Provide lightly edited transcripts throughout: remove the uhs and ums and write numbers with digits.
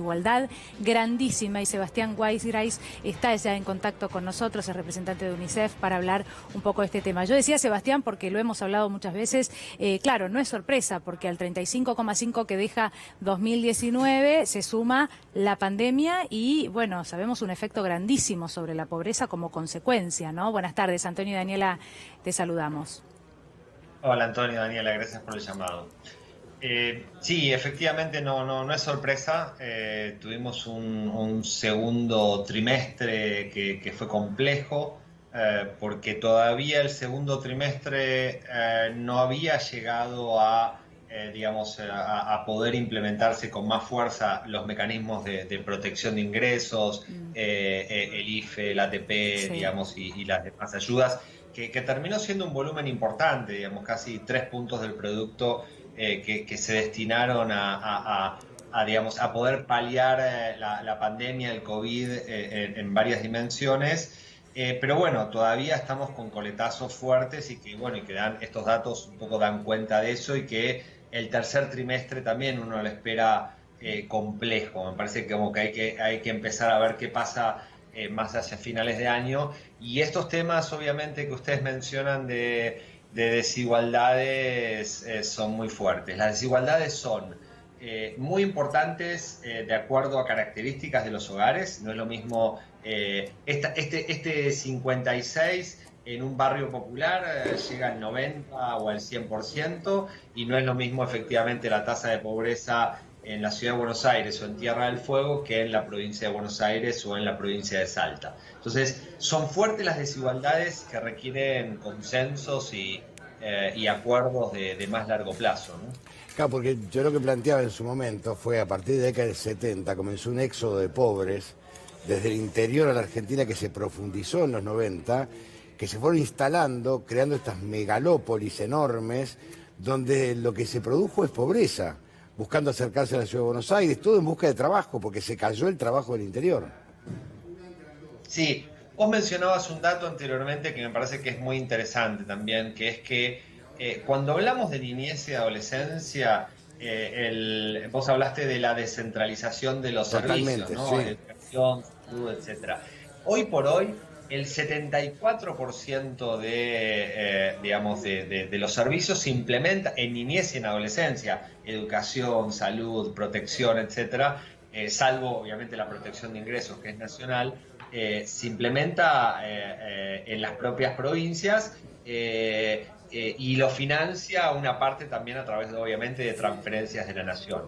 Igualdad grandísima, y Sebastián Weisgreis está ya en contacto con nosotros, es representante de UNICEF, para hablar un poco de este tema. Yo decía, Sebastián, porque lo hemos hablado muchas veces, claro, no es sorpresa, porque al 35,5 que deja 2019 se suma la pandemia y, bueno, sabemos un efecto grandísimo sobre la pobreza como consecuencia, ¿no? Buenas tardes, Antonio y Daniela, te saludamos. Hola Antonio, Daniela, gracias por el llamado. Sí, efectivamente no es sorpresa. Tuvimos un segundo trimestre que fue complejo porque todavía el segundo trimestre no había llegado digamos, a poder implementarse con más fuerza los mecanismos de protección de ingresos, el IFE, el ATP, Sí. digamos, y las demás ayudas, que terminó siendo un volumen importante, digamos, casi 3 puntos del producto que se destinaron digamos, a poder paliar la pandemia, el COVID en varias dimensiones. Pero bueno, todavía estamos con coletazos fuertes y bueno, y que estos datos un poco dan cuenta de eso, y que el tercer trimestre también uno lo espera complejo. Me parece que como que hay que empezar a ver qué pasa más hacia finales de año. Y estos temas, obviamente, que ustedes mencionan de desigualdades son muy fuertes. Las desigualdades son muy importantes de acuerdo a características de los hogares. No es lo mismo este 56 en un barrio popular llega al 90 o al 100%, y no es lo mismo efectivamente la tasa de pobreza en la ciudad de Buenos Aires o en Tierra del Fuego que en la provincia de Buenos Aires o en la provincia de Salta. Entonces, son fuertes las desigualdades que requieren consensos y acuerdos de más largo plazo, ¿no? Claro, porque yo lo que planteaba en su momento fue, a partir de la década del 70 comenzó un éxodo de pobres desde el interior a la Argentina, que se profundizó en los 90, que se fueron instalando, creando estas megalópolis enormes, donde lo que se produjo es pobreza, buscando acercarse a la ciudad de Buenos Aires, todo en busca de trabajo, porque se cayó el trabajo del interior. Sí, vos mencionabas un dato anteriormente que me parece que es muy interesante también, que es que cuando hablamos de niñez y adolescencia, vos hablaste de la descentralización de los servicios, Totalmente, sí. ¿no? Educación, salud, etcétera. Hoy por hoy, el 74% digamos, de los servicios se implementa en niñez y en adolescencia: educación, salud, protección, etcétera, salvo obviamente la protección de ingresos, que es nacional. Se implementa en las propias provincias, y lo financia una parte también a través, obviamente, de transferencias de la nación.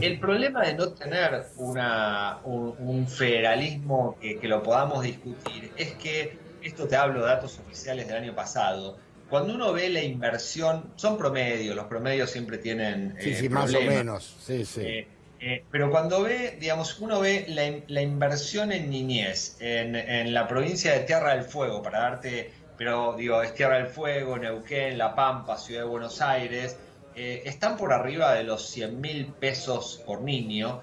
El problema de no tener un federalismo que lo podamos discutir es que, esto te hablo de datos oficiales del año pasado, cuando uno ve la inversión, son promedios, los promedios siempre tienen Sí, sí, más o problemas. menos, sí, sí. Pero cuando ve, digamos, uno ve la inversión en niñez en la provincia de Tierra del Fuego, para darte, pero digo, es Tierra del Fuego, Neuquén, La Pampa, Ciudad de Buenos Aires, están por arriba de los 100.000 pesos por niño,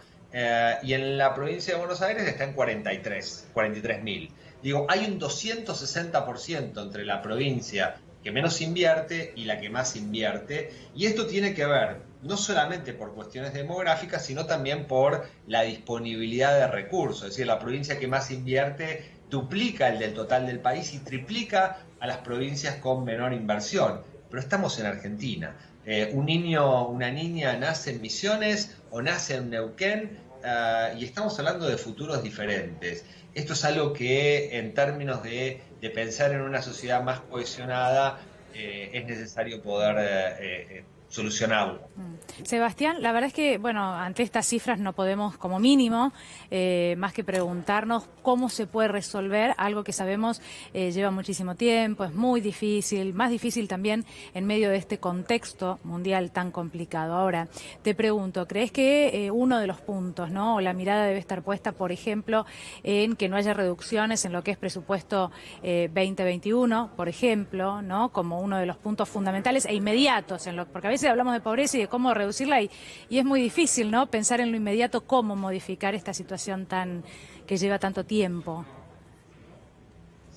y en la provincia de Buenos Aires está en 43.000. Digo, hay un 260% entre la provincia que menos invierte y la que más invierte, y esto tiene que ver no solamente por cuestiones demográficas, sino también por la disponibilidad de recursos. Es decir, la provincia que más invierte duplica el del total del país y triplica a las provincias con menor inversión. Pero estamos en Argentina. Un niño, una niña nace en Misiones o nace en Neuquén, y estamos hablando de futuros diferentes. Esto es algo que, en términos de pensar en una sociedad más cohesionada, es necesario poder solucionarlo. Sebastián, la verdad es que, bueno, ante estas cifras no podemos, como mínimo, más que preguntarnos cómo se puede resolver algo que sabemos lleva muchísimo tiempo, es muy difícil, más difícil también en medio de este contexto mundial tan complicado. Ahora, te pregunto, ¿crees que uno de los puntos, ¿no?, o la mirada debe estar puesta, por ejemplo, en que no haya reducciones en lo que es presupuesto 2021, por ejemplo, ¿no?, como uno de los puntos fundamentales e inmediatos, porque a veces hablamos de pobreza y de cómo reducirla y es muy difícil, ¿no?, pensar en lo inmediato, cómo modificar esta situación que lleva tanto tiempo?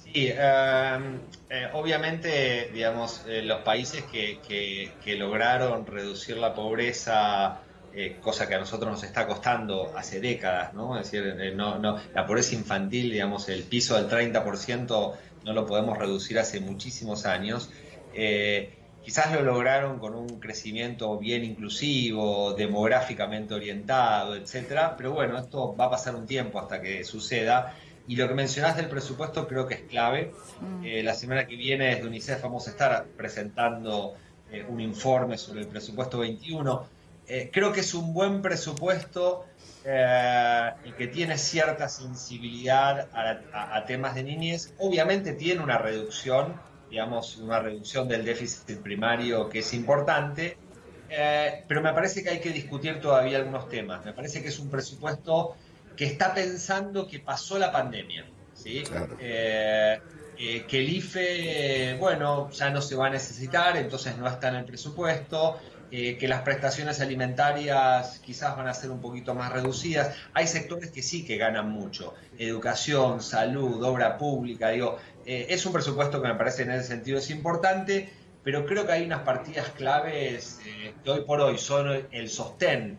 Sí, obviamente, digamos, los países que lograron reducir la pobreza cosa que a nosotros nos está costando hace décadas, ¿no? Es decir, la pobreza infantil, digamos, el piso del 30% no lo podemos reducir hace muchísimos años. Quizás lo lograron con un crecimiento bien inclusivo, demográficamente orientado, etcétera, pero bueno, esto va a pasar un tiempo hasta que suceda. Y lo que mencionás del presupuesto creo que es clave. La semana que viene desde UNICEF vamos a estar presentando un informe sobre el presupuesto 21. Creo que es un buen presupuesto y que tiene cierta sensibilidad a temas de niñez. Obviamente tiene una reducción, digamos, una reducción del déficit primario que es importante, pero me parece que hay que discutir todavía algunos temas. Me parece que es un presupuesto que está pensando que pasó la pandemia, ¿sí? Claro. Que el IFE, bueno, ya no se va a necesitar, entonces no está en el presupuesto, que las prestaciones alimentarias quizás van a ser un poquito más reducidas. Hay sectores que sí que ganan mucho, educación, salud, obra pública, digo, es un presupuesto que me parece en ese sentido es importante, pero creo que hay unas partidas claves que hoy por hoy son el sostén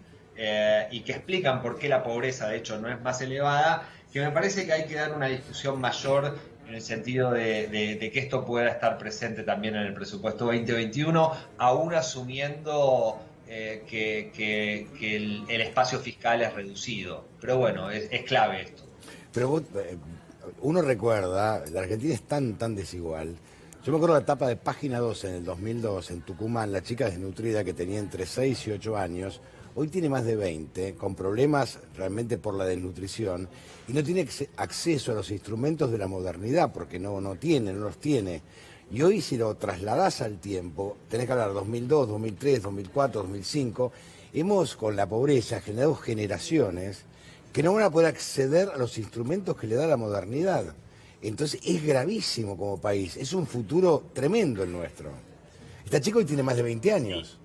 y que explican por qué la pobreza de hecho no es más elevada, que me parece que hay que dar una discusión mayor en el sentido de que esto pueda estar presente también en el presupuesto 2021, aún asumiendo que el espacio fiscal es reducido. Pero bueno, es clave esto. Pero uno recuerda, la Argentina es tan desigual. Yo me acuerdo de la etapa de Página 12 en el 2002, en Tucumán, la chica desnutrida que tenía entre 6 y 8 años, hoy tiene más de 20, con problemas realmente por la desnutrición, y no tiene acceso a los instrumentos de la modernidad, porque no los tiene. Y hoy si lo trasladás al tiempo, tenés que hablar 2002, 2003, 2004, 2005, hemos con la pobreza generado generaciones que no van a poder acceder a los instrumentos que le da la modernidad. Entonces es gravísimo como país, es un futuro tremendo el nuestro. Esta chica hoy tiene más de 20 años.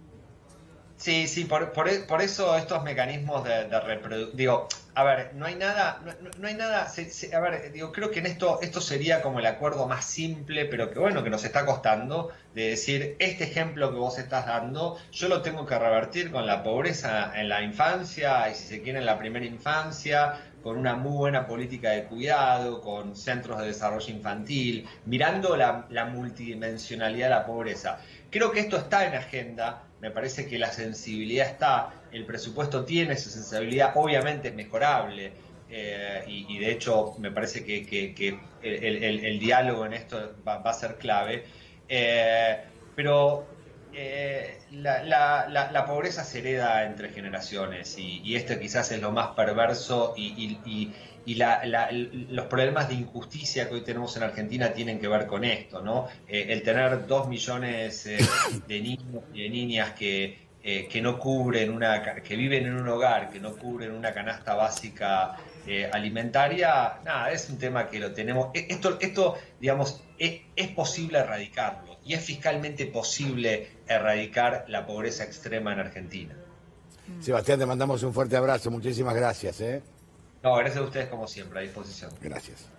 Sí, por eso estos mecanismos de reproducción, digo, a ver, no hay nada, a ver, digo, creo que en esto sería como el acuerdo más simple, pero que bueno, que nos está costando, de decir, este ejemplo que vos estás dando, yo lo tengo que revertir con la pobreza en la infancia, y si se quiere en la primera infancia, con una muy buena política de cuidado, con centros de desarrollo infantil, mirando la multidimensionalidad de la pobreza. Creo que esto está en agenda, me parece que la sensibilidad está, el presupuesto tiene esa sensibilidad, obviamente es mejorable, y de hecho me parece que el diálogo en esto va a ser clave, pero la pobreza se hereda entre generaciones y este quizás es lo más perverso y los problemas de injusticia que hoy tenemos en Argentina tienen que ver con esto, ¿no? El tener 2 millones de niños y de niñas que no cubren que viven en un hogar, que no cubren una canasta básica alimentaria, nada, es un tema que lo tenemos. Esto digamos, es posible erradicarlo y es fiscalmente posible erradicar la pobreza extrema en Argentina. Sebastián, te mandamos un fuerte abrazo, muchísimas gracias. No, gracias a ustedes como siempre, a disposición. Gracias.